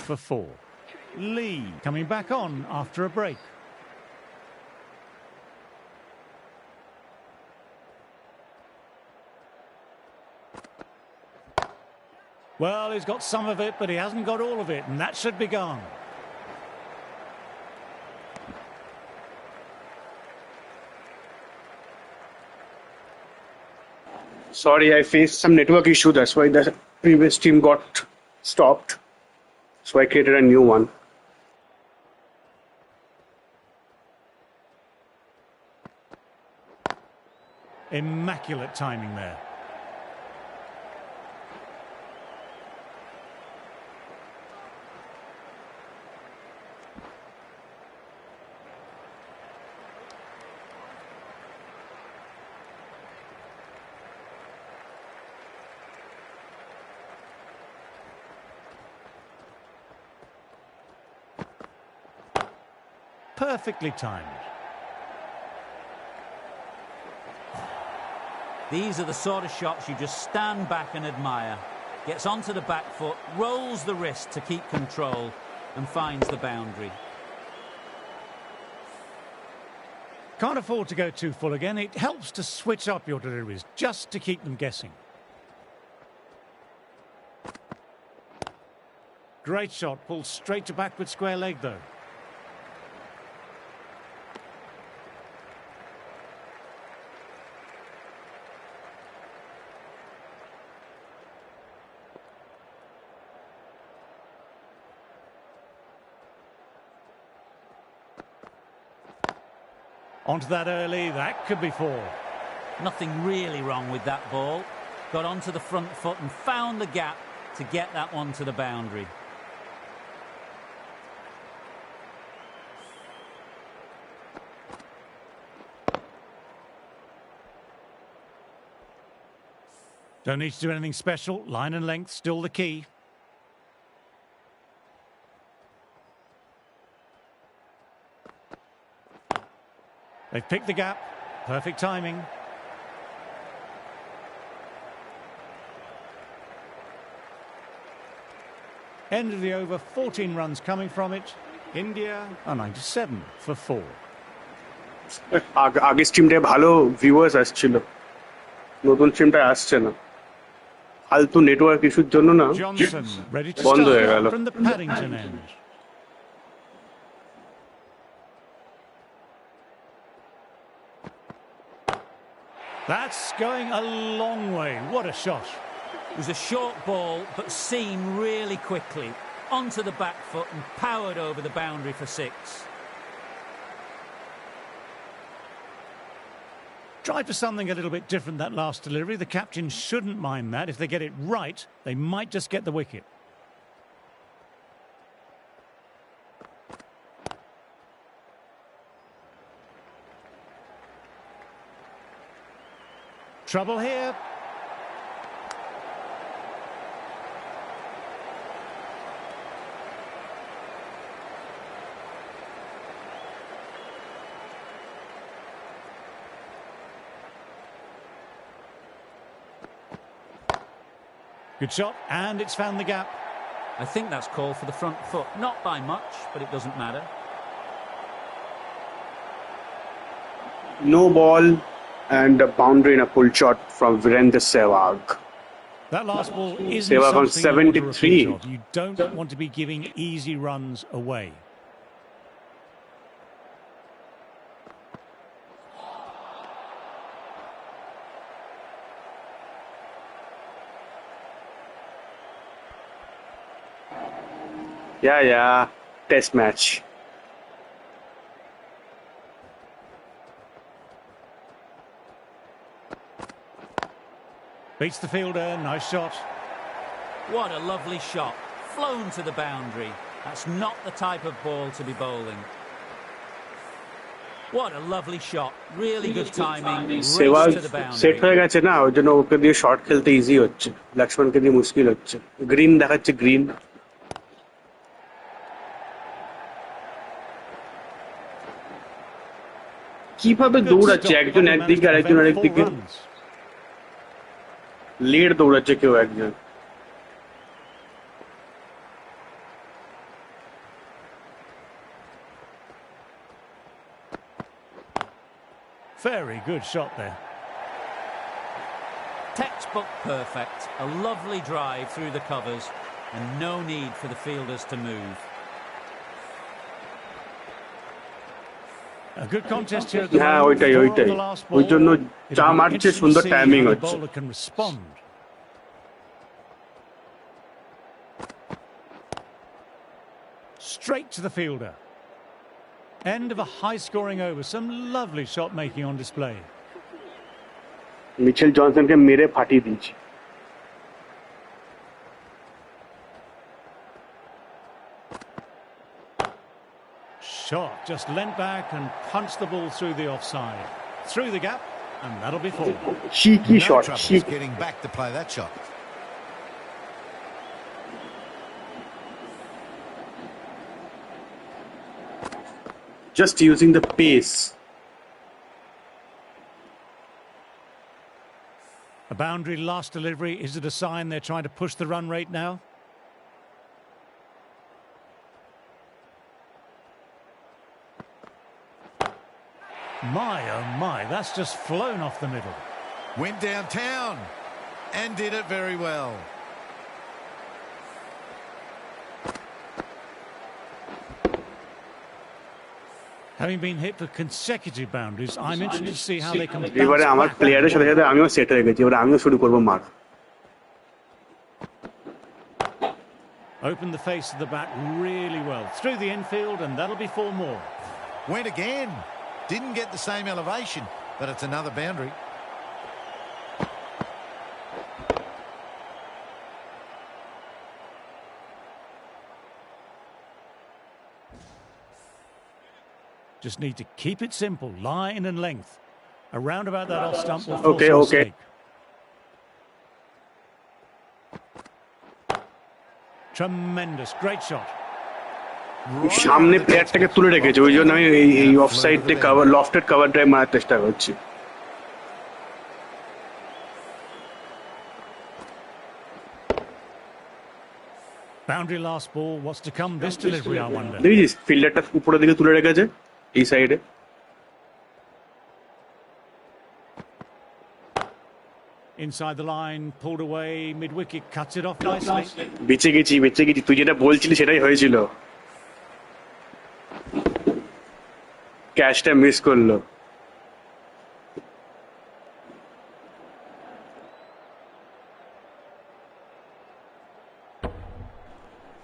for 4. Lee coming back on after a break. Well, he's got some of it, but he hasn't got all of it, and that should be gone. Sorry, I faced some network issue. That's why the previous team got stopped. So I created a new one. Immaculate timing there. Perfectly timed. These are the sort of shots you just stand back and admire. Gets onto the back foot, rolls the wrist to keep control, and finds the boundary. Can't afford to go too full again. It helps to switch up your deliveries, just to keep them guessing. Great shot, pulled straight to backward square leg though. Onto that early, that could be 4. Nothing really wrong with that ball. Got onto the front foot and found the gap to get that one to the boundary. Don't need to do anything special. Line and length still the key. They've picked the gap. Perfect timing. End of the over, 14 runs coming from it. India are 97 for 4. আগের স্ট্রিমটায় ভালো viewers আসছিল, নতুন স্ট্রিমটায় আসছে না, ফালতু network ইস্যুর জন্য না বন্ধ হয়ে গেল। That's going a long way. What a shot. It was a short ball, but seen really quickly. Onto the back foot and powered over the boundary for 6. Tried for something a little bit different that last delivery. The captain shouldn't mind that. If they get it right, they might just get the wicket. Trouble here. Good shot, and it's found the gap. I think that's called for the front foot. Not by much, but it doesn't matter. No ball and a boundary in a pull shot from Virendra Sehwag. That last ball isn't Sehwag on something you want to 73. repeat of. You don't want to be giving easy runs away. Yeah, test match. Beats the fielder, nice shot. What a lovely shot. Flown to the boundary. That's not the type of ball to be bowling. What a lovely shot. Really good timing. Sehwag Race to the boundary. Set হয়ে গেছে না, ওই জন্য ওকে দিয়ে short খেলতে easy হচ্ছে, লক্ষ্মণকে দিয়ে মুশকিল হচ্ছে। গ্রিন দেখাচ্ছে, গ্রিন। কিভাবে দৌড়াচ্ছে একজন একদিকে আর একজন আরেকদিকে, লেট দৌড়াচ্ছে কেউ একজন। good shot there. Textbook perfect. A lovely drive through the covers and no need for the fielders to move. A good contest here at the হ্যাঁ moment. ওইটাই Four on ওইটাই the last ball. ওই জন্য It'll যা be মারছে interesting to সুন্দর see timing how the হচ্ছে bowler can respond. Straight to the fielder. End of a high-scoring over. Some lovely shot making on display. Mitchell জনসনকে মেরে ফাটিয়ে দিয়েছি Shot just leant back and punched the ball through the offside. Through the gap, and that'll be four. cheeky No shot troubles getting back to play that shot. just using the pace. A boundary last delivery. Is it a sign they're trying to push the run rate now? My, oh my, that's just flown off the middle. Went downtown and did it very well. Having been hit for consecutive boundaries, I'm interested to see how they can bounce এবারে আমার back. প্লেয়ারের সাথে সাথে আমিও set হয়ে গেছি এবারে আমিও শুরু করবো মার Opened the face of the bat really well. Through the infield, and that'll be four more. Went again. Didn't get the same elevation, but it's another boundary. Just need to keep it simple, line and length. Around about that off stump will force Okay, a okay. mistake. Tremendous, great shot. সামনে প্লেয়ারটাকে তুলে রেখেছে ওই জন্য আমি এই offside তে cover lofted cover drive মারার চেষ্টা করছি Boundary last ball. What's to come this delivery, I wonder. দেখেছিস ফিল্ডারটা উপরের দিকে তুলে রেখেছে এই সাইডে Inside the line, pulled away, mid-wicket, cuts it off nicely. বেঁচে গেছি তুই যেটা বলছিলি সেটাই হয়েছিল ক্যাচটা মিস করলো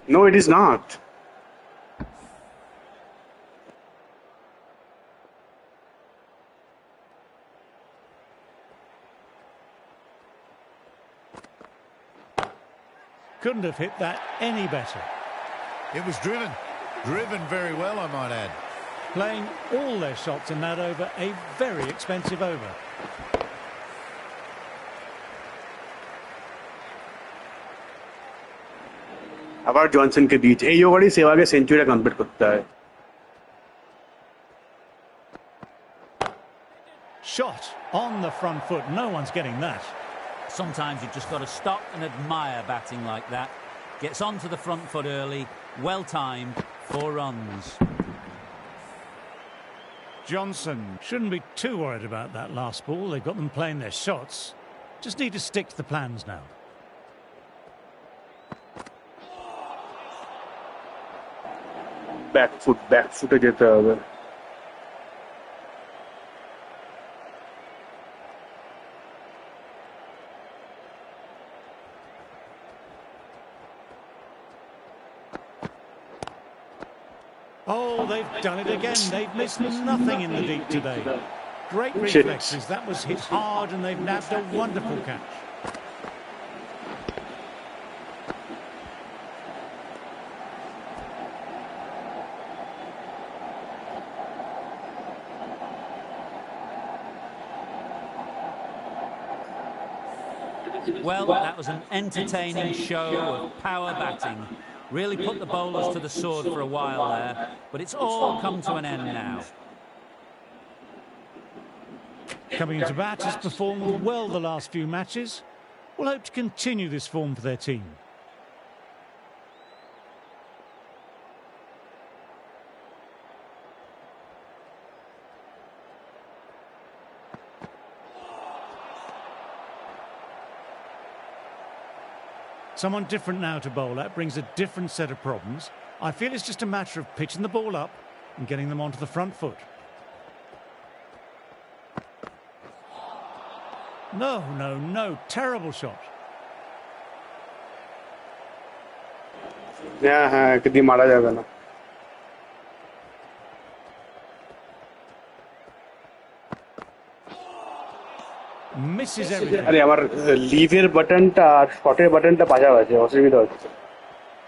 No, it is not. Couldn't have hit that any better. It was driven very well, I might add. Playing all their shots in that over, a very expensive over. আবার জনসনকে দিয়েছে এই ওভারই সেভাগে সেঞ্চুরিটা কমপ্লিট করতে হয় Shot on the front foot. No one's getting that. Sometimes you've just got to stop and admire batting like that. Gets onto the front foot early. Well timed. 4 runs. Johnson shouldn't be too worried about that last ball. They've got them playing their shots. Just need to stick to the plans now. ব্যাকফুটে যেতে হবে Oh, they've done it again. They've missed nothing in the deep today. Great reflexes. That was hit hard and they've nabbed a wonderful catch. Well, that was an entertaining show of power batting. Really put the bowlers to the sword for a while there, but it's all come to an end now. Coming into bat, has performed well the last few matches. We'll hope to continue this form for their team. Someone different now to bowl at brings a different set of problems. I feel it's just a matter of pitching the ball up and getting them onto the front foot. No, no, no. Terrible shot. हाँ कितनी मारा जाएगा ना Misses everything. আরে আমার লিভের বাটনটা আর শটের বাটনটা বাজা বাজে অসুবিধা হচ্ছে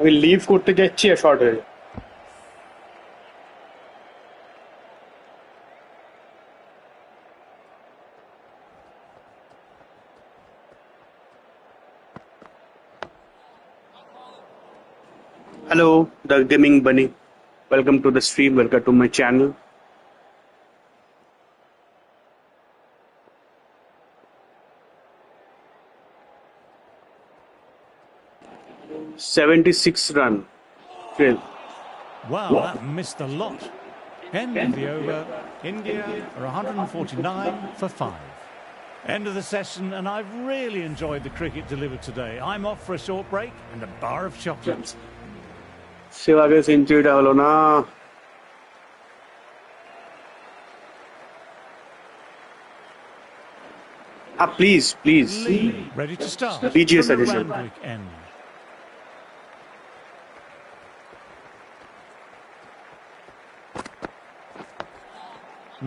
আমি লিভ করতে যাচ্ছি আর শর্ট হয়ে যায় Hello, the gaming bunny. Welcome to the stream. Welcome to my channel. "76 run. Trail. Wow, that missed the lot. End of the over. India are 149 for 5. End of the session, and I've really enjoyed the cricket delivered today. I'm off for a short break and a bar of chocolate. সেভাগের সেঞ্চুরিটা হলো না please please Ready to start. DGA from the suggestion. Randwick end.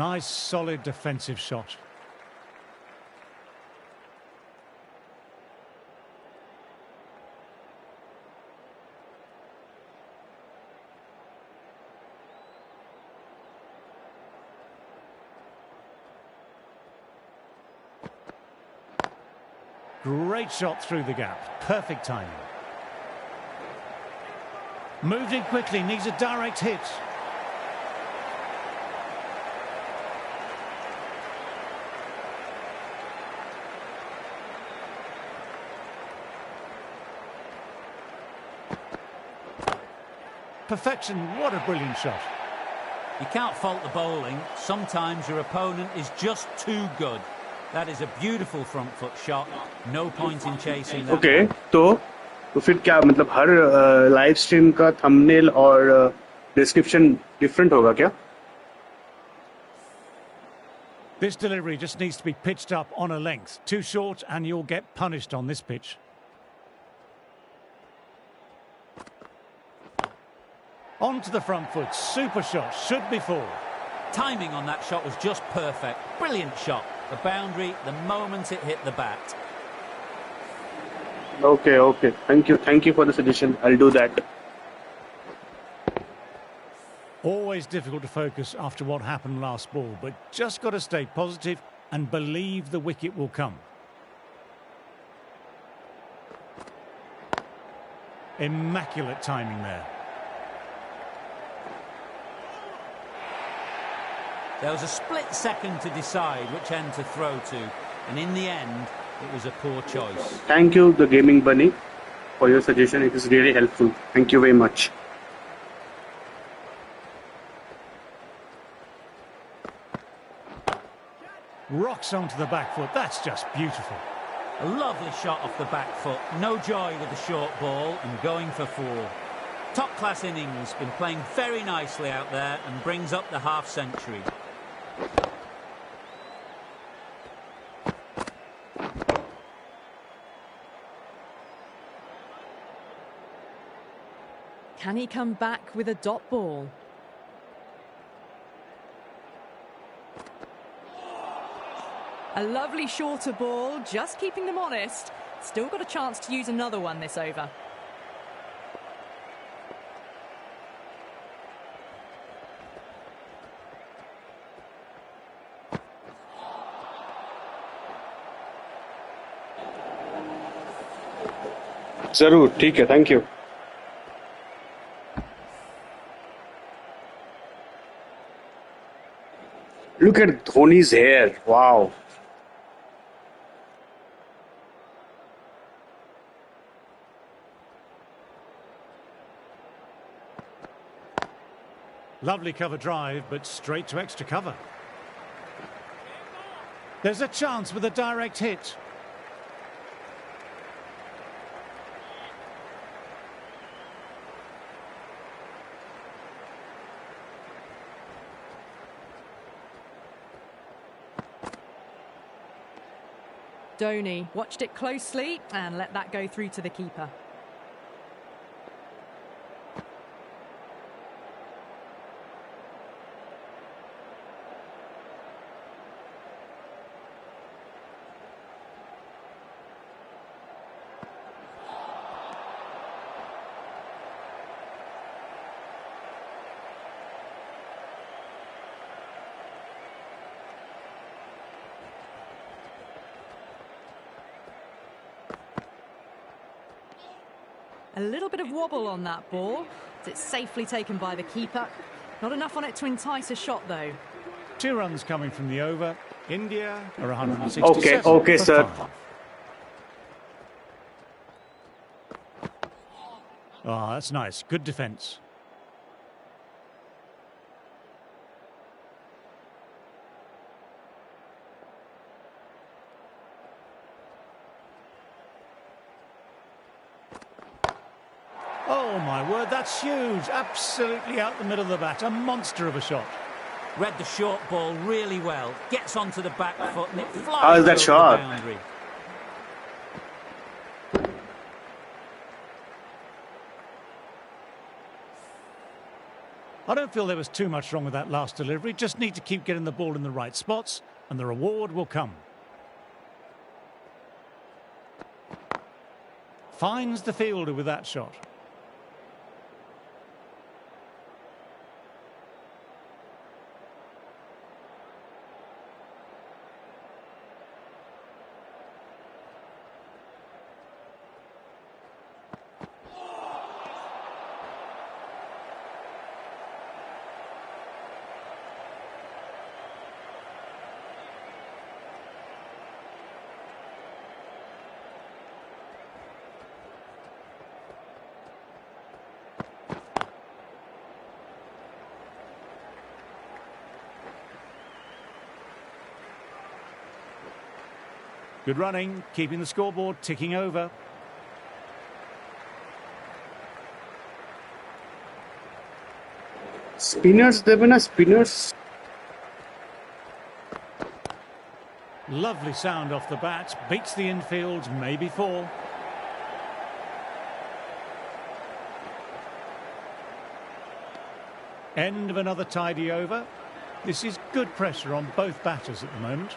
Nice, solid defensive shot. Great shot through the gap. Perfect timing. Moved in quickly, needs a direct hit. Perfection, what a brilliant shot. You can't fault the bowling. Sometimes your opponent is just too good. That is a beautiful front foot shot. No point in chasing that. Okay, तो फिर क्या मतलब हर live stream का thumbnail और description different होगा क्या This delivery just needs to be pitched up on a length. Too short and you'll get punished on this pitch. Onto the front foot. Super shot. Should be four. Timing on that shot was just perfect. Brilliant shot. The boundary, the moment it hit the bat. Okay. Thank you for the suggestion. I'll do that. Always difficult to focus after what happened last ball, but just got to stay positive and believe the wicket will come. Immaculate timing there. There was a split second to decide which end to throw to, and in the end, it was a poor choice. Thank you, the gaming bunny, for your suggestion. It is really helpful. Thank you very much. Rocks onto the back foot. That's just beautiful. A lovely shot off the back foot. No joy with the short ball and going for four. Top-class innings, been playing very nicely out there and brings up the half-century. Can he come back with a dot ball? A lovely shorter ball, just keeping them honest. Still got a chance to use another one this over. जरूर ठीक है thank you Look at Dhoni's hair. Wow. Lovely cover drive, but straight to extra cover. There's a chance with a direct hit. Donny watched it closely and let that go through to the keeper. A little bit of wobble on that ball. It's safely taken by the keeper. Not enough on it to entice a shot, though. 2 runs coming from the over. India are 167 Okay, for sir. 5. Oh, that's nice. Good defence. Oh, my word, that's huge. Absolutely out the middle of the bat. A monster of a shot. Read the short ball really well. Gets onto the back foot and it flies How is that over shot? the boundary. I don't feel there was too much wrong with that last delivery. Just need to keep getting the ball in the right spots and the reward will come. Finds the fielder with that shot. Good running, keeping the scoreboard ticking over. Spinners, Devina, spinners. Lovely sound off the bat, beats the infield, maybe 4. End of another tidy over. This is good pressure on both batters at the moment.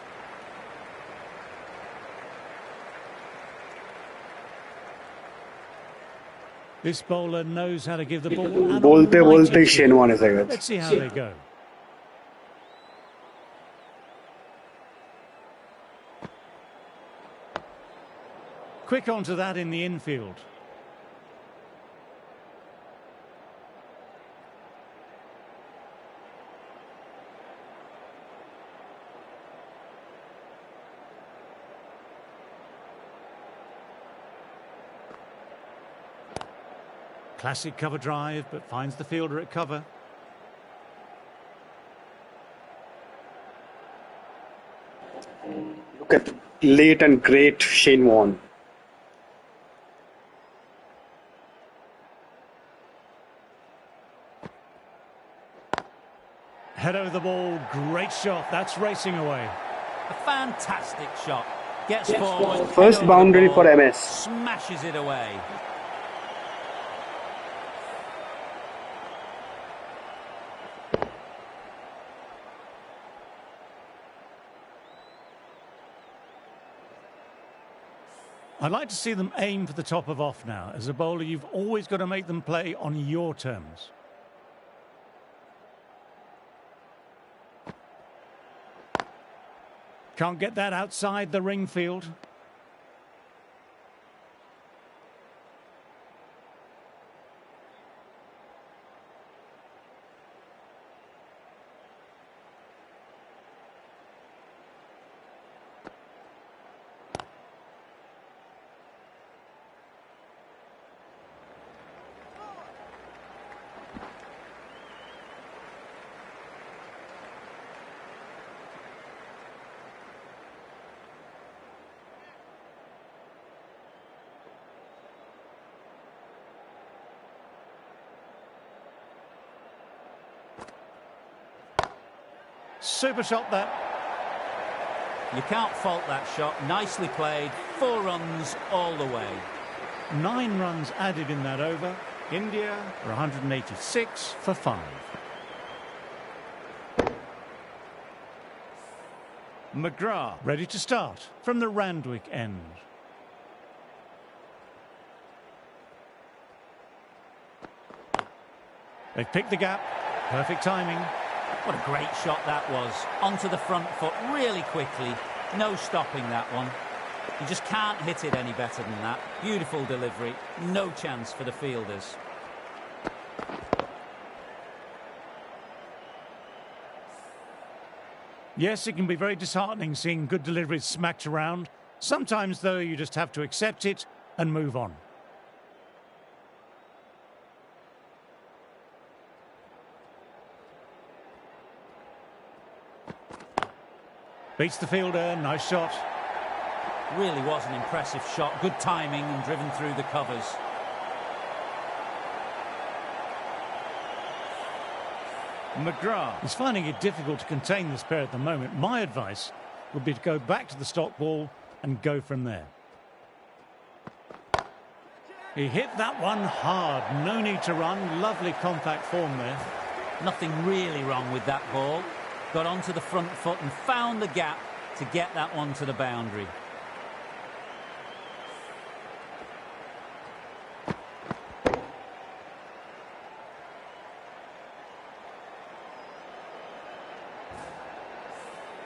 This bowler knows how to give the ball an Bolte almighty kick. Shane Warne is like Let's see how they go. Quick onto that in the infield. Classic cover drive, but finds the fielder at cover. Look at late and great Shane Warne. Head over the ball, great shot. That's racing away. A fantastic shot. Gets forward. First head over the boundary ball, for MS. Smashes it away. I'd like to see them aim for the top of off now. As a bowler, you've always got to make them play on your terms. Can't get that outside the ring field. Super shot that. You can't fault that shot. Nicely played. 4 runs all the way. 9 runs added in that over. India are 186 for 5. McGrath ready to start from the Randwick end. They've picked the gap. Perfect timing. What a great shot that was. Onto the front foot really quickly. No stopping that one. You just can't hit it any better than that. Beautiful delivery. No chance for the fielders. Yes, it can be very disheartening seeing good deliveries smacked around. Sometimes, though, you just have to accept it and move on. Beats the fielder, nice shot. Really was an impressive shot. Good timing and driven through the covers. McGrath is finding it difficult to contain this pair at the moment. My advice would be to go back to the stock ball and go from there. He hit that one hard. No need to run. Lovely compact form there. Nothing really wrong with that ball. Got onto the front foot and found the gap to get that one to the boundary.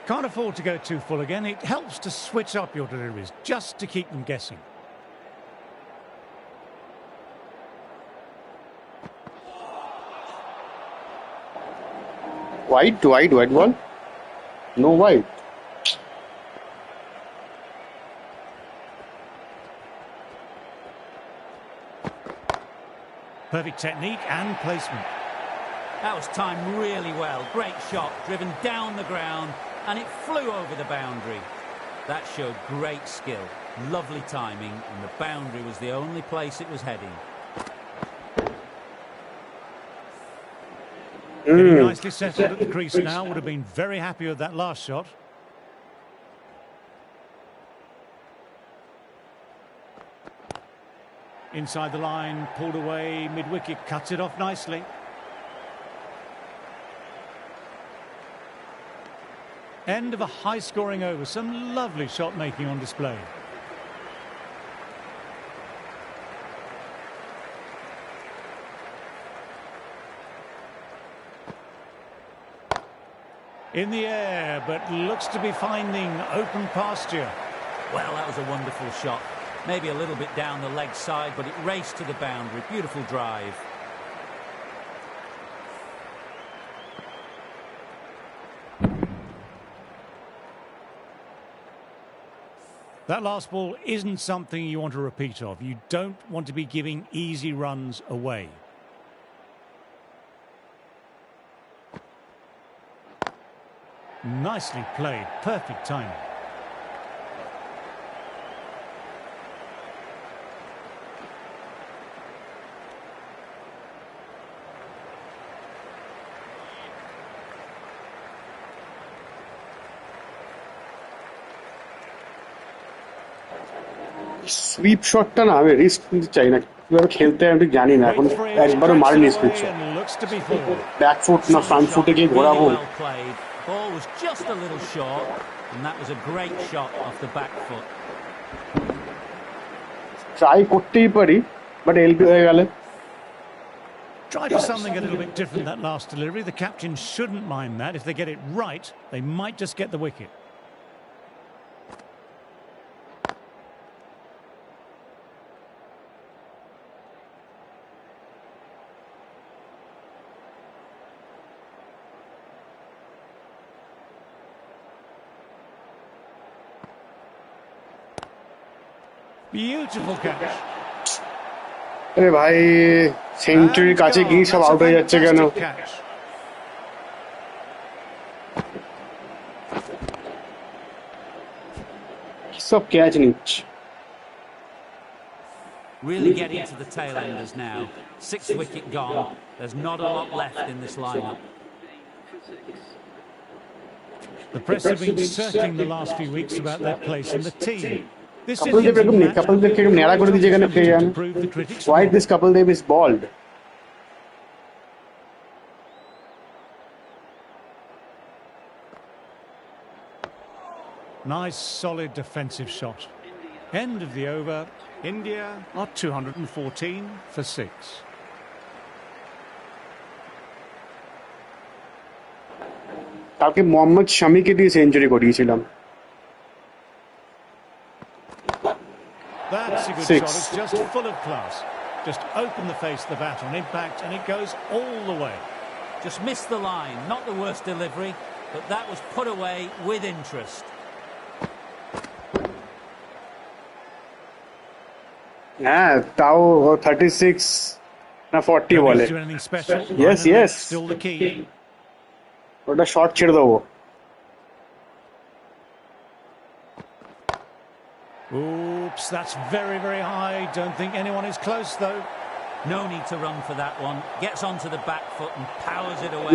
Can't afford to go too full again. It helps to switch up your deliveries, just to keep them guessing. Wide ball. No wide. Perfect technique and placement. That was timed really well. Great shot, driven down the ground, and it flew over the boundary. That showed great skill, lovely timing, and the boundary was the only place it was heading. Getting nicely settled at the crease now. Would have been very happy with that last shot. Inside the line, pulled away, mid-wicket, cuts it off nicely. End of a high-scoring over. Some lovely shot-making on display. In the air, but looks to be finding open pasture. Well, that was a wonderful shot. Maybe a little bit down the leg side, but it raced to the boundary. Beautiful drive. That last ball isn't something you want a repeat of. You don't want to be giving easy runs away. Nicely played. Perfect timing. Sweep শটটা না আমি risk নিতে চাই না, কিভাবে খেলতে আমি ঠিক জানি না, এখন একবারও মারিনি সুইপ শট। ব্যাক ফুট না ফ্রন্ট ফুটে গিয়ে ঘোরাবো। Ball was just a little short, and that was a great shot off the back foot. Try করতেই পারি, বাট এলবি হয়ে গেলে। Try for something a little bit different that last delivery. The captain shouldn't mind that. If they get it right, they might just get the wicket. Beautiful catch. আরে ভাই সেঞ্চুরির কাছে গিয়ে সব out হয়ে যাচ্ছে কেন? সব ক্যাচ নিচ্ছে। Really getting to the tail enders now. 6th wicket gone. There's not a lot left in this lineup. The press have been circling the last few weeks about their place in the team. This Couple innings Dev and match couple will be Dev a ke nera great kore diye jegane opportunity to prove the critics why wrong. this Couple Dev is bald. Nice, solid defensive shot. End of the over. India are 214 for 6. কালকে মোহাম্মদ শামিকে দিয়ে century করিয়েছিলাম। That's a good 6. shot. It's just full of class. Just open the face of the bat on impact and it goes all the way. Just missed the line. Not the worst delivery, but that was put away with interest. হ্যাঁ তাও 36 না 40 Don't বলে। need to do anything special. Yes, Line and yes. length still the key. ওটা short ছেড়ে দেবো। Oops, that's very, very high. Don't think anyone is close though. No need to run for that one. Gets onto the back foot and powers it away.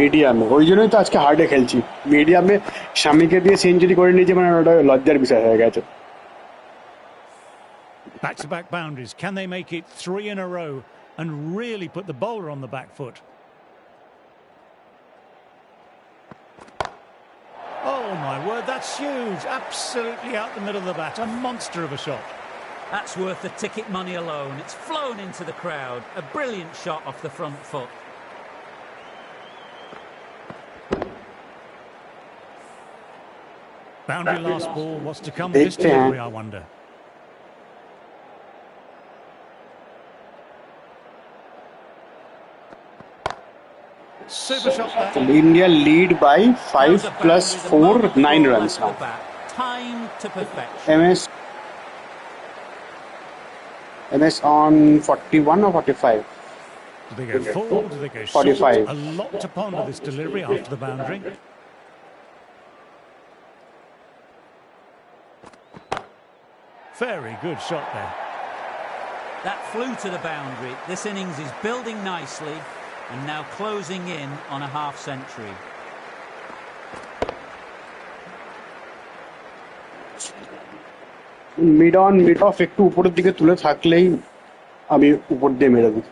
মিডিয়ামে ওই জন্যই তো আজকে হার্ডে খেলছি। মিডিয়ামে শামিকে দিয়ে সেঞ্চুরি করে নিয়েছে মানে ওটা লজ্জার বিষয় হয়ে গেছে। Back-to-back boundaries. Can they make it 3 in a row and really put the bowler on the back foot? Oh my word, that's huge. Absolutely out the middle of the bat. A monster of a shot. That's worth the ticket money alone. It's flown into the crowd. A brilliant shot off the front foot. Boundary last ball. What's to come this delivery, I wonder. Super shot there. India lead by 5 plus 4, 9 runs now. Time to perfection. MS on 41 or 45? Do they go full? Do they go short? 45. A lot to ponder this delivery after the boundary. Very good shot there. That flew to the boundary. This innings is building nicely and now closing in on a half century. Mid on, mid off একটু উপরের দিকে তুলে থাকলেই আমি উপর দিয়ে মেরে দিই।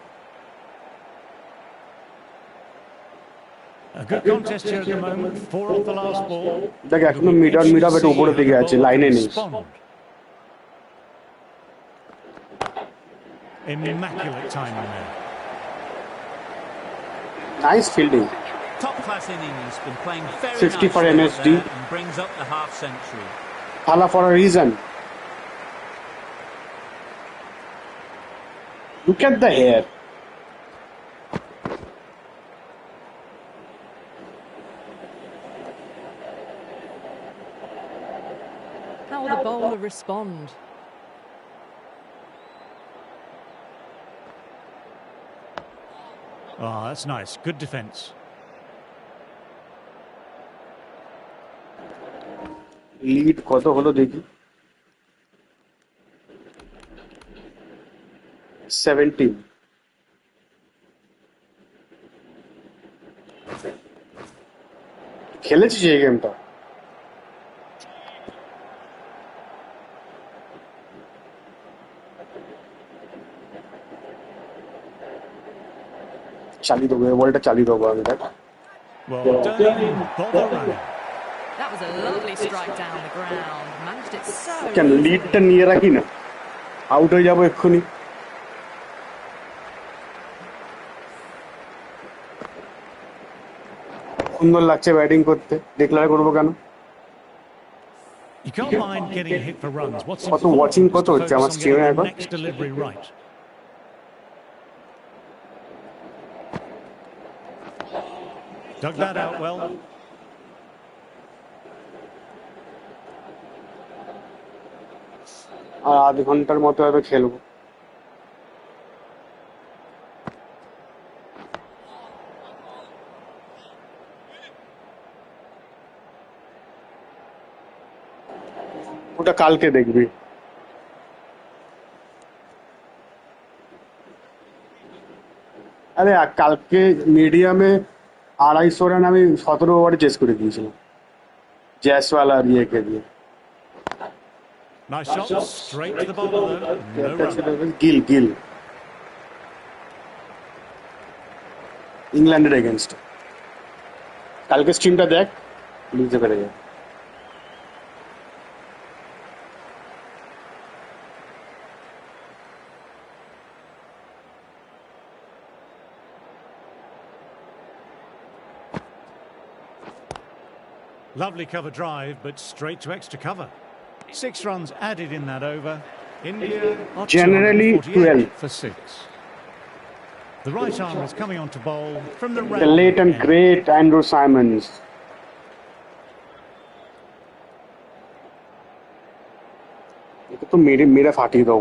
A good contest here at the moment. 4 off the last ball. দেখ এখনো মিড অন মিড অফ একটু উপরের দিকে আছে, লাইনে নেই। Immaculate timing there. Nice fielding. Top class innings, been playing very 50 for nicely MSD. and brings up the half century. Thala for a reason. Look at the hair. How will the bowler respond? Oh, that's nice. Good defence. Lead কত হলো দেখি। 17। খেলেছিস এই গেমটা? চালিয়ে দেবো, বলটা চালিয়ে দেবো আমি। দেখ Well done. Bother running. That was a lovely strike down the ground. Managed it so কেন লিডটা নিয়ে রাখি না, আউট হয়ে যাবো এক্ষুনি। সুন্দর লাগছে ব্যাটিং করতে, ডিক্লেয়ার করবো কেন? You can't mind getting hit for runs. What's কত ওয়াচিং কত হচ্ছে আমার স্ট্রিমে এখন? next delivery right. Dug that out well. আর আধ ঘন্টার মতো হয়তো খেলবো। ওটা কালকে দেখবি। আরে কালকে মিডিয়ামে 250 রান আমি 17 ওভারে চেস করে দিয়েছিলাম। जयसवाल और ये के लिए Nice shot, straight to the bowler though. No run. Gill England against कल के स्ट्रीम का देख लीजिए करेगा Lovely cover drive, but straight to extra cover. 6 runs added in that over. India are Generally 12 for 6. The right arm is coming on to bowl from the the late and great Andrew Simons. तो मेरा फाटी दो.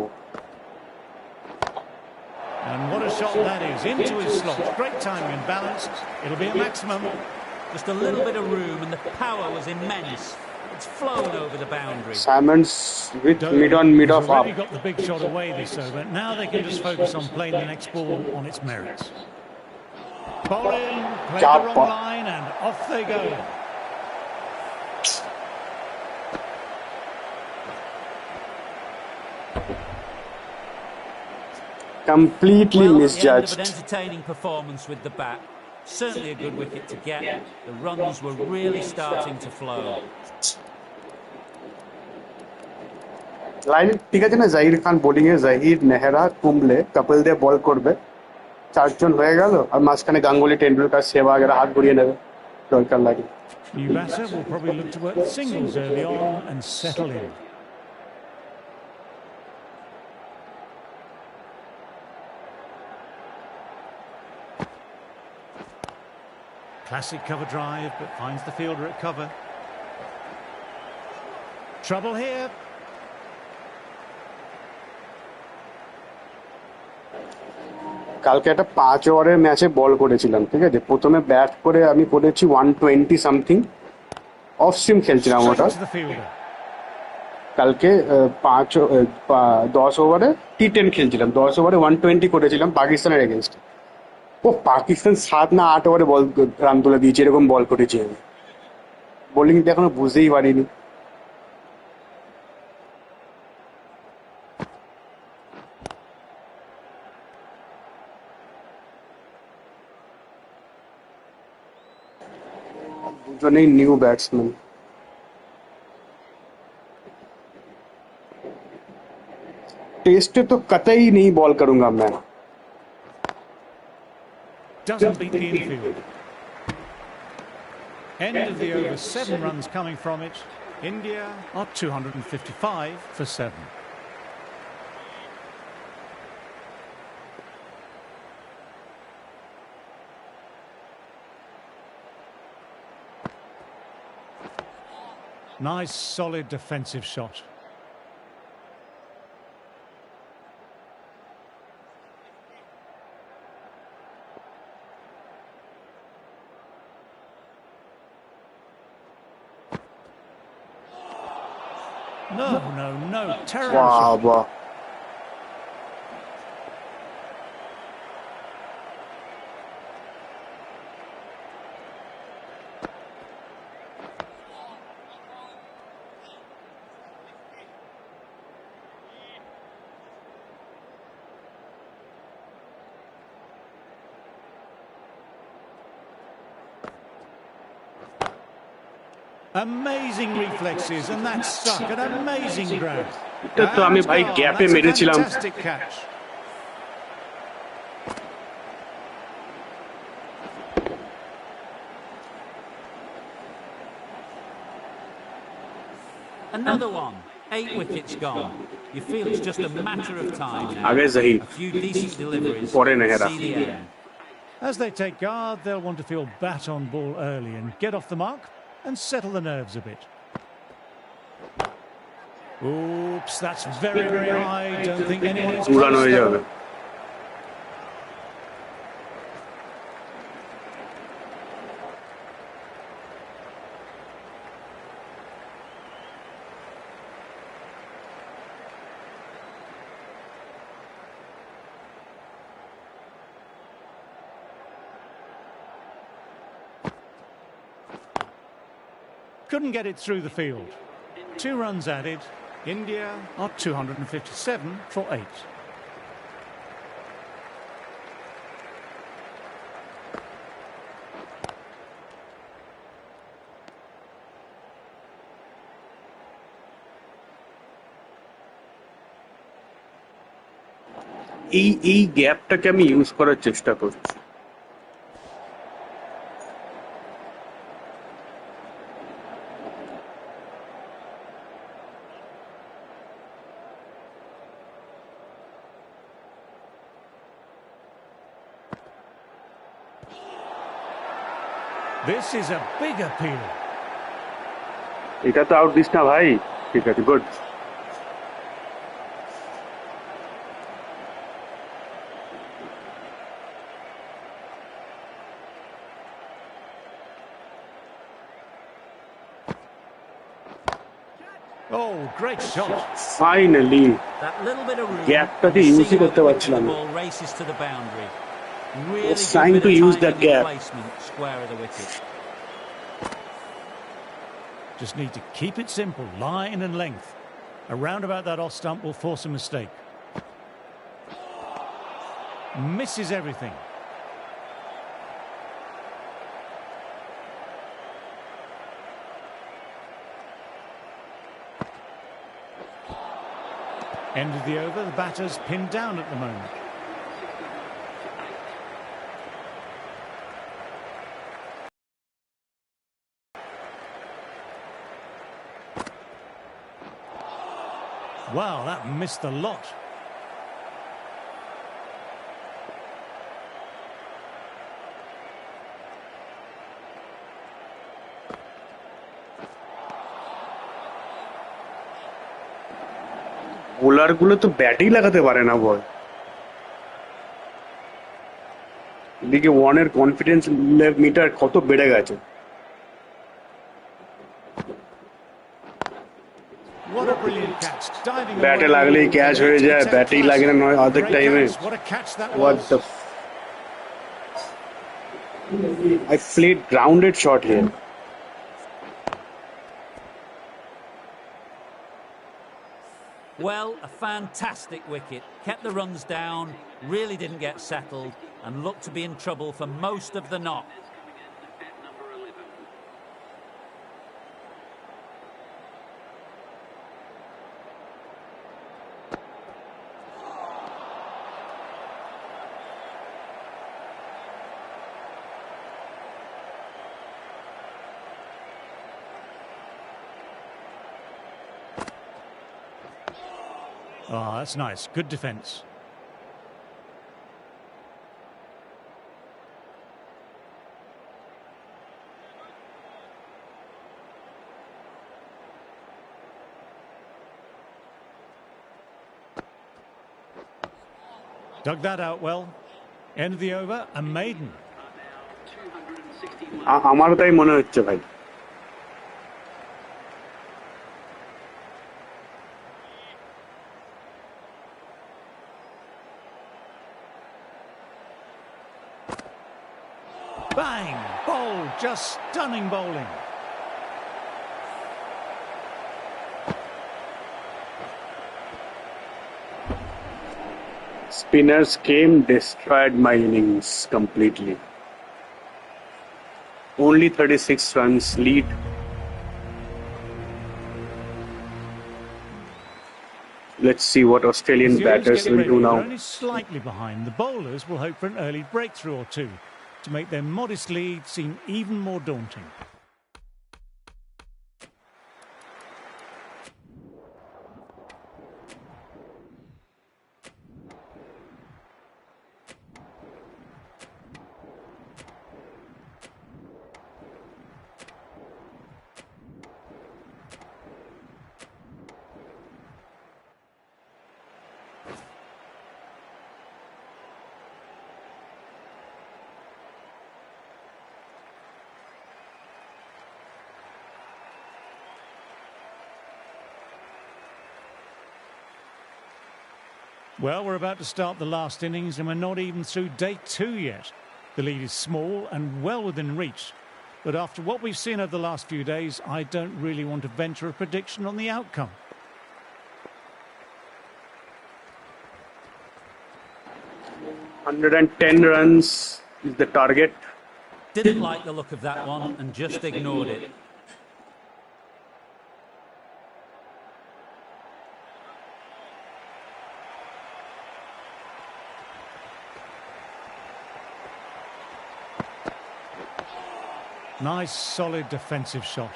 And what a shot that is, into his slot. Great timing and balance. It'll be a maximum. Just a little bit of room and the power was immense. It's flown over the boundary. Simons with mid off up. Already got the big shot away this over. Now they can just focus on playing the next ball on its merits. Ball in, played the wrong line, and off they go. Completely misjudged. An entertaining performance with the bat. Certainly a good wicket to get. The runs were really starting to flow. Line ঠিক আছে না Zaheer Khan bowling এ জাহির নেহরা কুমলে কপিল দেব বল করবে চারজন হয়ে গেল আর মাঝখানে গাঙ্গুলি টেন্ডুলকার সেহবাগ এরা হাত ঘুরিয়ে নেবে দরকার লাগে New batter will probably look to work singles early on and settle in. Classic cover drive, but finds the fielder at cover. Trouble here. কালকে একটা 5 ওভারের ম্যাচে বল করেছিলাম ঠিক আছে প্রথমে ব্যাট করে আমি করেছি 120 সামথিং অফ স্ট্রিম খেলছিলাম ওটা কালকে 10 ওভারে T10 খেলছিলাম 10 ওভারে 120 করেছিলাম পাকিস্তানের এগেইনস্ট ও পাকিস্তান 7 না 8 ওভারে বল রান তুলে দিয়েছে এরকম বল করেছি আমি বোলিং এখনো বুঝতেই পারিনি দুজনেই নিউ ব্যাটসম্যান टेस्ट तो कतई नहीं बॉल करूंगा मैं Doesn't beat the infield. End of the over, 7 runs coming from it. India are 255 for 7. Nice, solid defensive shot. No, terrible shot. वाह Amazing reflexes, and that's stuck. An amazing grab. এটা তো আমি ভাই গ্যাপে মেরেছিলাম Fantastic catch. Another one. 8 wickets gone. You feel it's just a matter of time now. आगे Zaheer A few decent deliveries. पौड़े Nehra See the end. As they take guard, they'll want to feel bat on ball early and get off the mark and settle the nerves a bit. Oops, that's very, very high. Don't think anyone is उड़ान हो close जाएगा though. couldn't get it through the field. 2 runs added. India are 257 for 8. এই গ্যাপটাকে আমি use করার চেষ্টা করছি। This is a big appeal. এটা তো আউট দিস না ভাই। ঠিক আছে, good. Oh, great shot. Finally That little bit of room. গ্যাপটাকে and ইউজই see করতে whether পারছিলাম the না। ball races to the boundary. Really Was good trying bit to of use timing that and gap. placement, square of the wicket. Just need to keep it simple, line and length. Around about that off stump will force a mistake. Misses everything. End of the over, the batter's pinned down at the moment. Wow, that missed the lot. Bowler গুলো তো ব্যাটেই লাগাতে পারে না বল। এদিকে ওয়ানের confidence metre কত বেড়ে গেছে। What a brilliant catch. Diving ব্যাটে away লাগলেই with ক্যাচ হয়ে যায়, elite ব্যাটেই class. লাগে না নয় অর্ধেক Great টাইমে। catch. What a catch that What was. the I played grounded shot here. Well, a fantastic wicket. Kept the runs down, really didn't get settled, and looked to be in trouble for most of the knock. Oh, that's nice. Good defence. Dug that out well. End of the over, a maiden. আমারও তাই মনে হচ্ছে ভাই। Bang! Bowled, just stunning bowling. Spinners came, destroyed my innings completely. Only 36 runs lead. Let's see what Australian As the Aussies batters get will ready, do they're now. only slightly behind. The bowlers will hope for an early breakthrough or two to make their modest lead seem even more daunting. Well, we're about to start the last innings and we're not even through day 2 yet. The lead is small and well within reach. but after what we've seen over the last few days, I don't really want to venture a prediction on the outcome. ₹110 is the target. Didn't like the look of that one and just ignored it. Nice, solid defensive shot.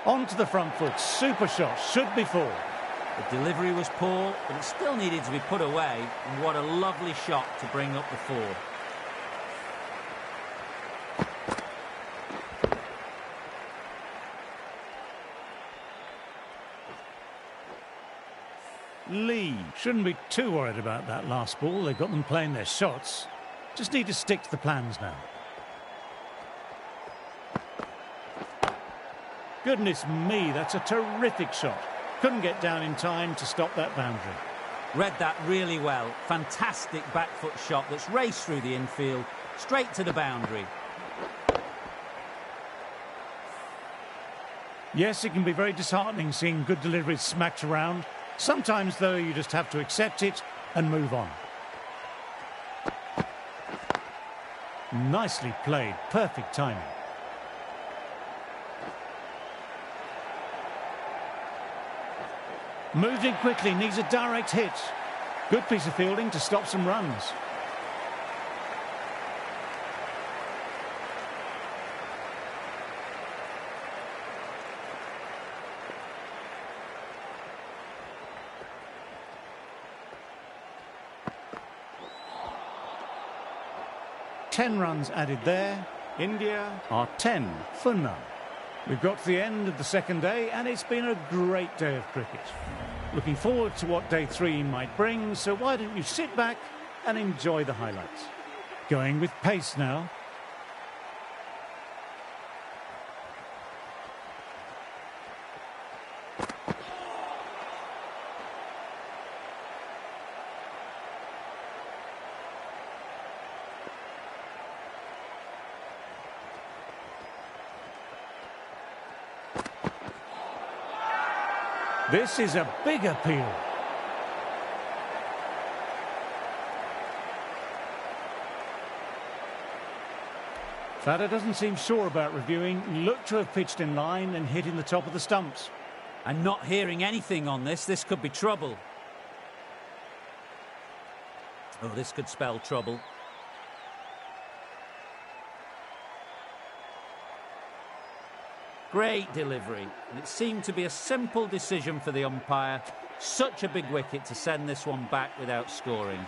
On to the front foot, super shot, should be four. The delivery was poor, but it still needed to be put away, and what a lovely shot to bring up the four. Lee shouldn't be too worried about that last ball. They've got them playing their shots. Just need to stick to the plans now. Goodness me, that's a terrific shot. Couldn't get down in time to stop that boundary. Read that really well. Fantastic back foot shot that's raced through the infield, straight to the boundary. Yes, it can be very disheartening seeing good deliveries smacked around. Sometimes, though, you just have to accept it and move on. Nicely played, perfect timing. Moved in quickly, needs a direct hit. Good piece of fielding to stop some runs. Ten runs added there. India are 10 for none. We've got to the end of the second day and it's been a great day of cricket. Looking forward to what day 3 might bring, so why don't you sit back and enjoy the highlights. Going with pace now. This is a big appeal. Fada doesn't seem sure about reviewing. Looked to have pitched in line and hit in the top of the stumps. I'm not hearing anything on this. This could be trouble. Oh, this could spell trouble. Great delivery, and it seemed to be a simple decision for the umpire. Such a big wicket to send this one back without scoring.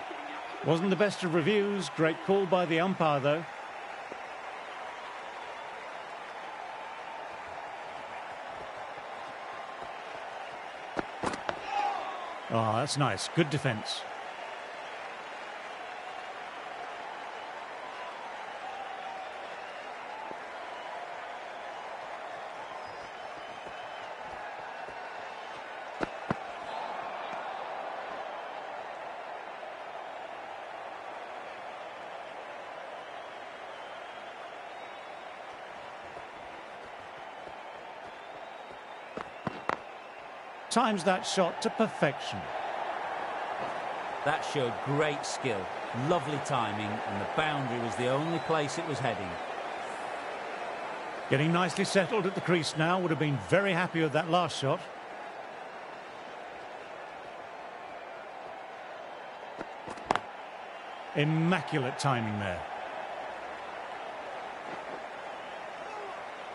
Wasn't the best of reviews. Great call by the umpire, though. Oh, that's nice. Good defence. Times that shot to perfection. That showed great skill, lovely timing, and the boundary was the only place it was heading. Getting nicely settled at the crease now. Would have been very happy with that last shot. Immaculate timing there.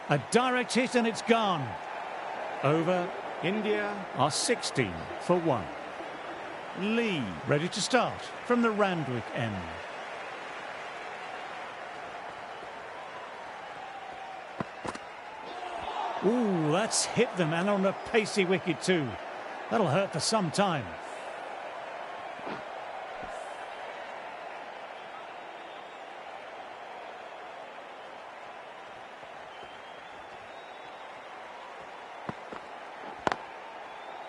A direct hit and it's gone. Over. India are 16 for 1. Lee ready to start from the Randwick end. Ooh, that's hit them, and on a pacey wicket too. That'll hurt for some time.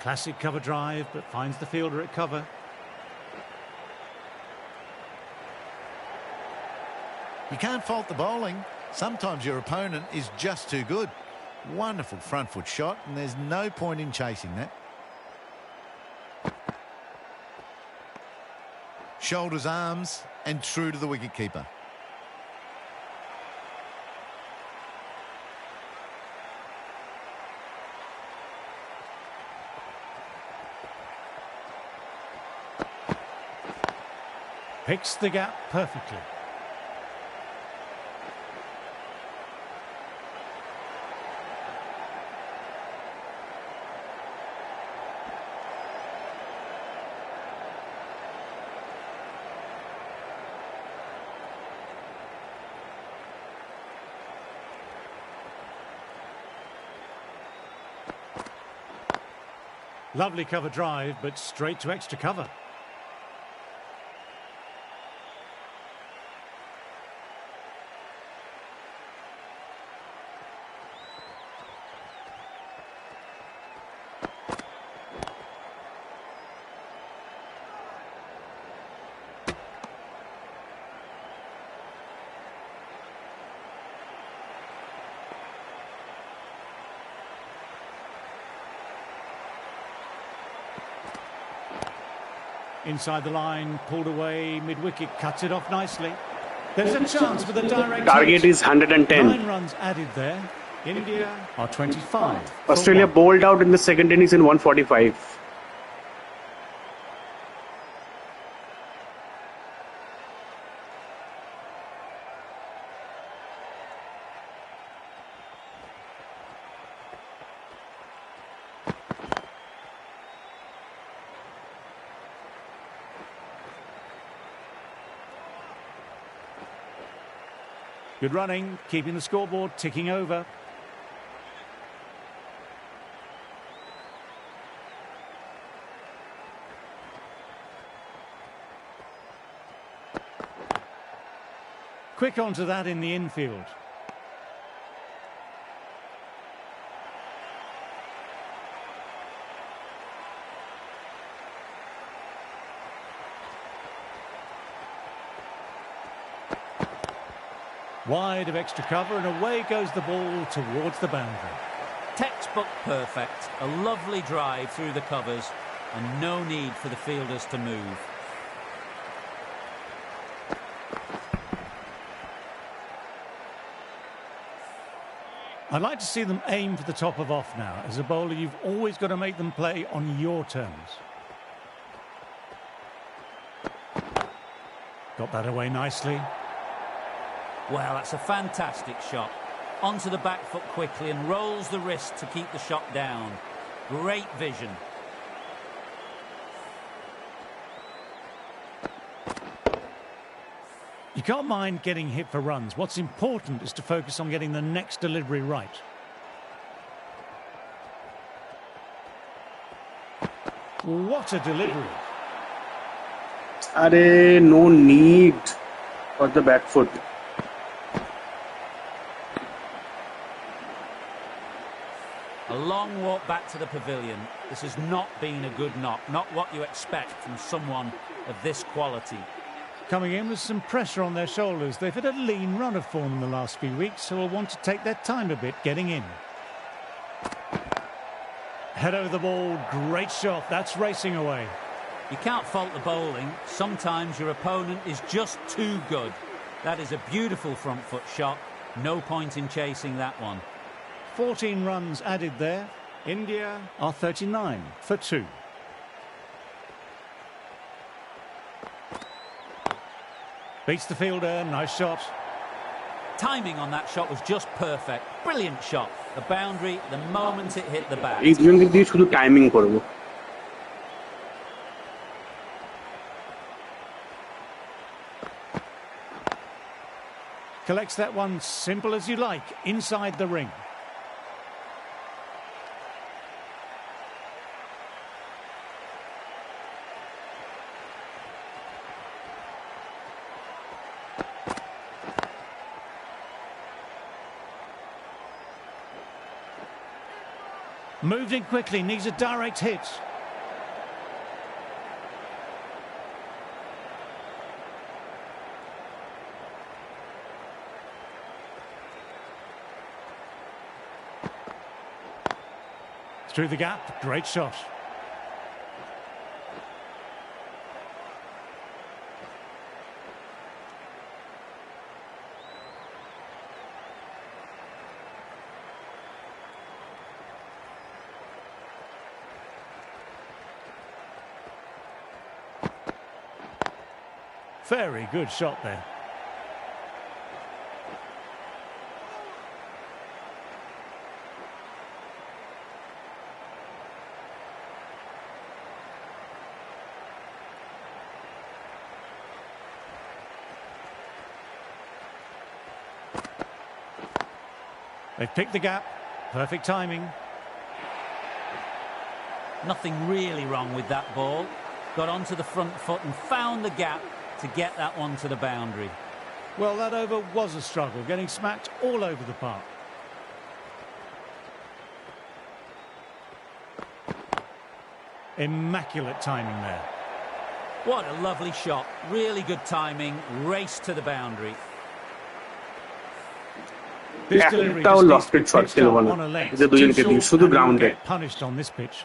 Classic cover drive, but finds the fielder at cover. You can't fault the bowling. Sometimes your opponent is just too good. Wonderful front foot shot, and there's no point in chasing that. Shoulders, arms, and true to the wicketkeeper. Picks the gap perfectly. Lovely cover drive, but straight to extra cover. Inside the line, pulled away, mid-wicket, cuts it off nicely. There's a chance with a direct Target hit. is 110. 9 runs added there. India are 25. for Australia 1. bowled out in the second innings in 145. Good running, keeping the scoreboard ticking over. Quick onto that in the infield. Wide of extra cover, and away goes the ball towards the boundary. Textbook perfect. A lovely drive through the covers and no need for the fielders to move. I'd like to see them aim for the top of off now. As a bowler, you've always got to make them play on your terms. Got that away nicely. Well, that's a fantastic shot. Onto the back foot quickly and rolls the wrist to keep the shot down. Great vision. You can't mind getting hit for runs. What's important is to focus on getting the next delivery right. What a delivery. No need for the back foot. A long walk back to the pavilion. This has not been a good knock. Not what you expect from someone of this quality. Coming in with some pressure on their shoulders. They've had a lean run of form in the last few weeks, so will want to take their time a bit getting in. Head over the ball, great shot. That's racing away. You can't fault the bowling. Sometimes your opponent is just too good. That is a beautiful front foot shot. No point in chasing that one. 14 runs added there. India are 39 for 2. Beats the fielder, nice shot. Timing on that shot was just perfect. Brilliant shot. The boundary, the moment it hit the bat. এই দুজনকে দিয়ে শুধু timing করব। Collects that one simple as you like, inside the ring. Moved in quickly, needs a direct hit. Through the gap, great shot. Very good shot there. They've picked the gap. Perfect timing. Nothing really wrong with that ball. Got onto the front foot and found the gap to get that one to the boundary. Well, that over was a struggle, getting smacked all over the park. Immaculate timing there. What a lovely shot. Really good timing. Race to the boundary. This delivery একটাও just needs to lofted be shot pitched ছিল up বলো on a length. যে দুজনকে Too দিয়ে short শুধু and you'll গ্রাউন্ডে get punished on this pitch.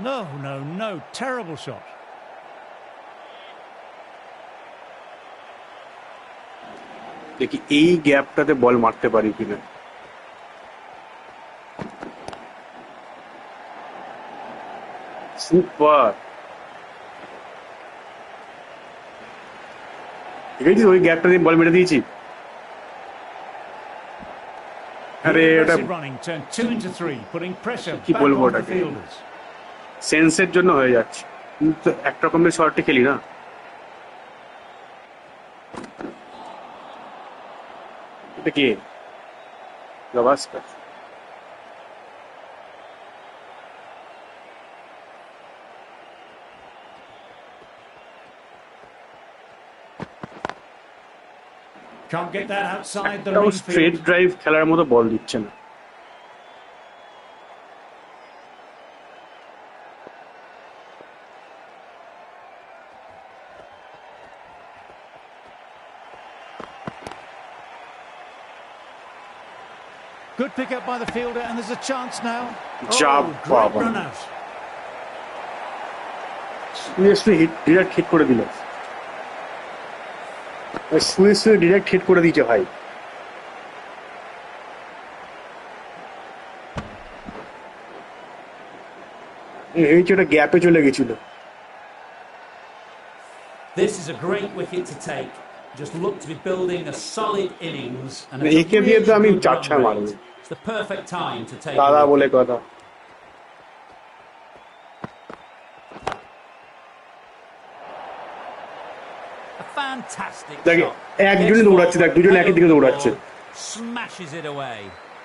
No, no, no. Terrible shot. দেখি এই গ্যাপটাতে বল মারতে পারি কিনা। সুপার, ঠিক আছে, ওই গ্যাপটা দিয়ে বল মেরে দিয়েছি। আরে এটা Aggressive running turned 2 into 3, putting pressure কি back বলবো on the ওটাকে? fielders. সেন্সের জন্য হয়ে যাচ্ছে, কিন্তু এক রকমের শর্টে খেলি না। এটা কি Gavaskar? Can't get that outside the একটাও ring স্ট্রেট field. ড্রাইভ খেলার মতো বল দিচ্ছে না। Good pick up by the fielder, and there's a chance now. যা Great বাবা, run out. ডিরেক্ট হিট করে দিল, শুয়ে ডিরেক্ট হিট করে দিয়েছে ভাই। এই যে ওটা গ্যাপে চলে গেছিল। This is a great wicket to take. Just look to be building a solid innings and a একে দিয়ে তো আমি really good চার run মারবো। rate. It's the perfect time to take দাদা a বলে wicket. কথা। A fantastic দেখ shot. একজনই Gets দৌড়াচ্ছে, দেখ forward, দুজন head একই up দিকে the দৌড়াচ্ছে। ball, smashes it away.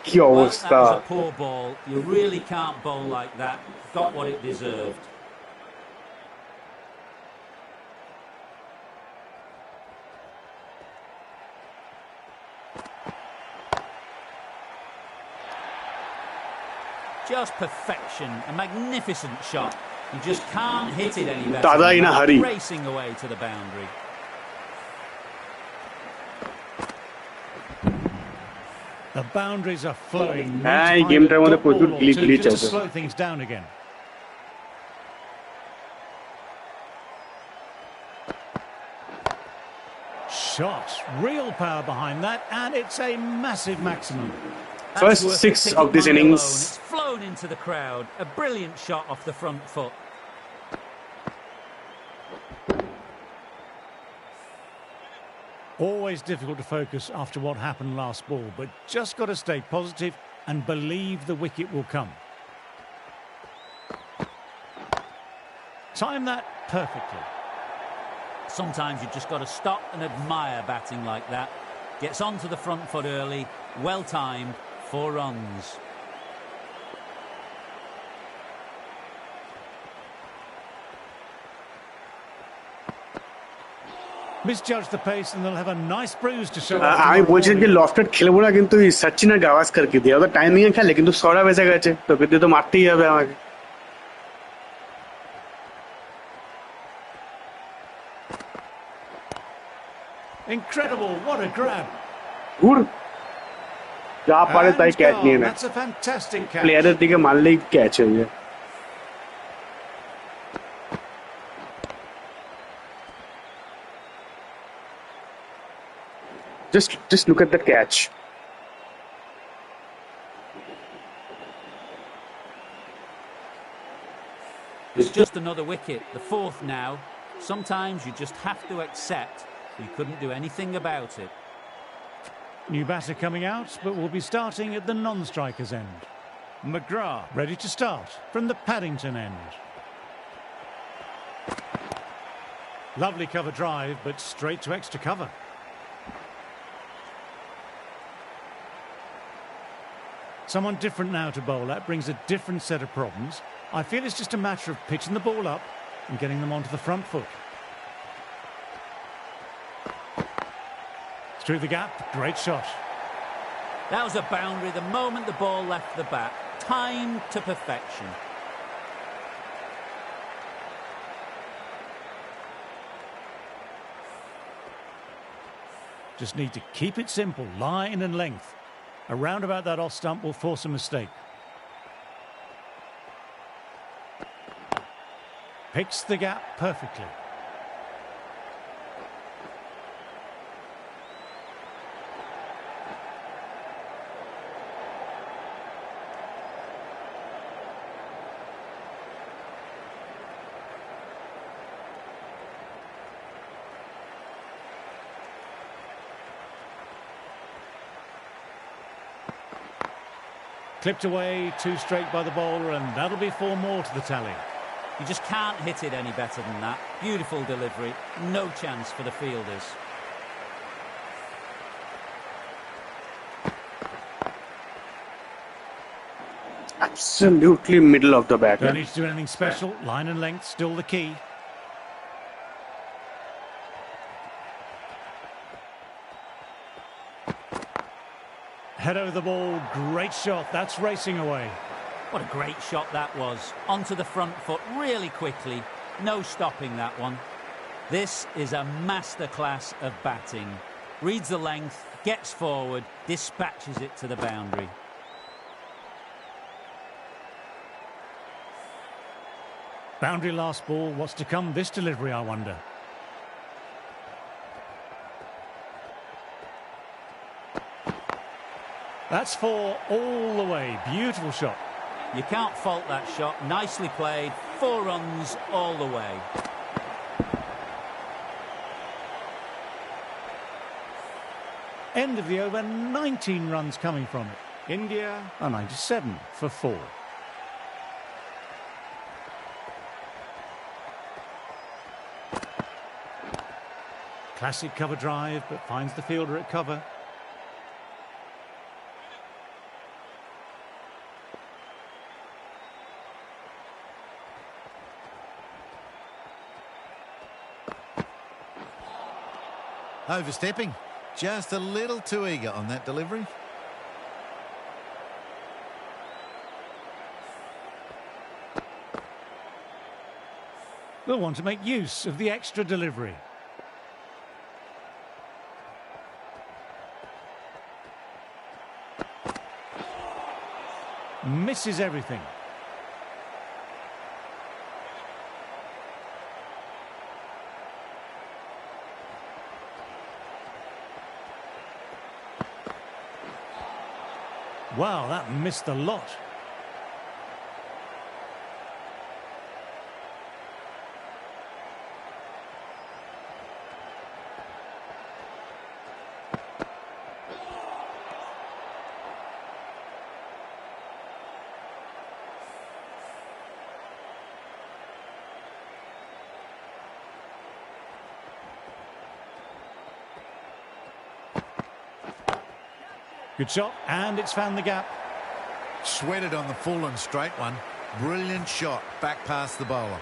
কি Well, that অবস্থা! was a poor ball. You really can't bowl like that. Got what it deserved. Just perfection. A magnificent shot. You just can't hit it any better. Dada in a hurry. Racing away to the boundary. The boundaries are flowing. Need to হ্যাঁ, এই find গেমটার a মধ্যে dot প্রচুর ball or two glitch just to আছে। slow things down again. Shot, real power behind that, and it's a massive maximum. That's First worth six the ticket of this money innings. alone. It's flown into the crowd. A brilliant shot off the front foot. Always difficult to focus after what happened last ball, but just got to stay positive and believe the wicket will come. Time that perfectly. Sometimes you've just got to stop and admire batting like that. Gets onto the front foot early. Well timed. 4 runs. Misjudged the pace and they'll have a nice bruise to show off আমি tomorrow বলছিলাম যে morning. Lofted খেলবো না, কিন্তু সচিন আর গাভাস্কারকে দিয়ে ওদের timing এ খেলে, কিন্তু সরা বেঁচে গেছে, তোকে দিয়ে তো মারতেই হবে আমাকে। Incredible, what a grab. ঘুর, যা পারে তাই And ক্যাচ নিয়ে gone. নেয়, That's a fantastic catch. প্লেয়ারের দিকে মারলেই ক্যাচ হয়ে যায়। Just look at that catch. It's just another wicket, the fourth now. Sometimes you just have to accept you couldn't do anything about it. New batter coming out, but will be starting at the non-striker's end. McGrath ready to start from the Paddington end. Lovely cover drive, but straight to extra cover. Someone different now to bowl at brings a different set of problems. I feel it's just a matter of pitching the ball up and getting them onto the front foot. Through the gap, great shot. That was a boundary the moment the ball left the bat. Timed to perfection. Just need to keep it simple, line and length. A round about that off stump will force a mistake. Picks the gap perfectly. Clipped away, 2 straight by the bowler, and that'll be 4 more to the tally. You just can't hit it any better than that. Beautiful delivery, no chance for the fielders. Absolutely middle of the bat. Don't need to do anything special. Line and length still the key. Head over the ball, great shot. That's racing away. What a great shot that was. Onto the front foot really quickly. No stopping that one. This is a masterclass of batting. Reads the length, gets forward, dispatches it to the boundary. Boundary last ball. What's to come this delivery, I wonder? That's 4 all the way. Beautiful shot. You can't fault that shot. Nicely played. 4 runs all the way. End of the over, 19 runs coming from it. India are 97 for 4. Classic cover drive, but finds the fielder at cover. Overstepping. Just a little too eager on that delivery. They'll want to make use of the extra delivery. Misses everything. Wow, that missed a lot. Good shot, and it's found the gap. Sweated on the full and straight one. Brilliant shot back past the bowler.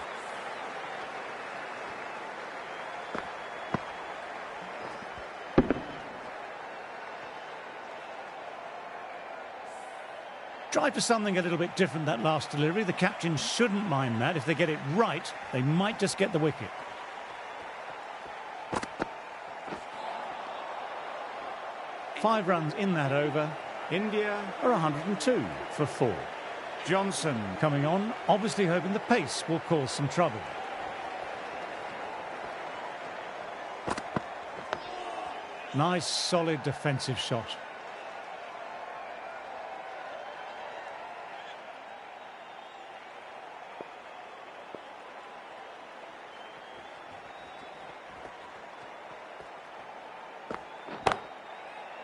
Tried for something a little bit different that last delivery. The captain shouldn't mind that. If they get it right, they might just get the wicket. Five runs in that over. India are 102 for 4. Johnson coming on, obviously hoping the pace will cause some trouble. Nice, solid defensive shot.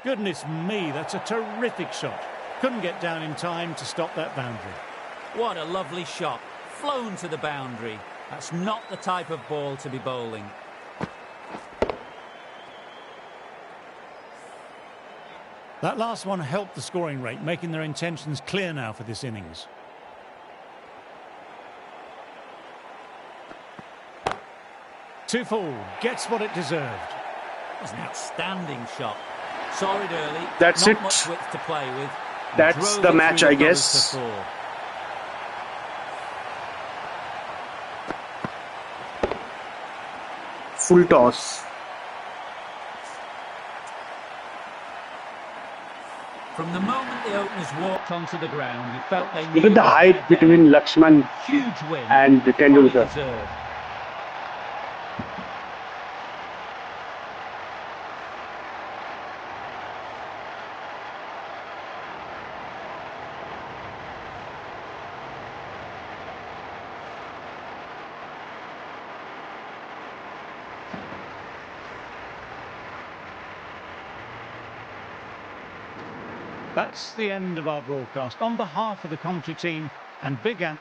Goodness me, that's a terrific shot. Couldn't get down in time to stop that boundary. What a lovely shot. Flown to the boundary. That's not the type of ball to be bowling. That last one helped the scoring rate, making their intentions clear now for this innings. Two full, gets what it deserved. It was an outstanding shot. Saw it early. That's not it. much width to play with. That's Drove the it match, through I the covers guess. for 4. Full toss. From the moment the openers walked onto the ground, you felt they Look knew at the what height they had between there. Lakshman Huge win. and Fully Tendulkar. deserved. That's the end of our broadcast. On behalf of the commentary team and Big Ant,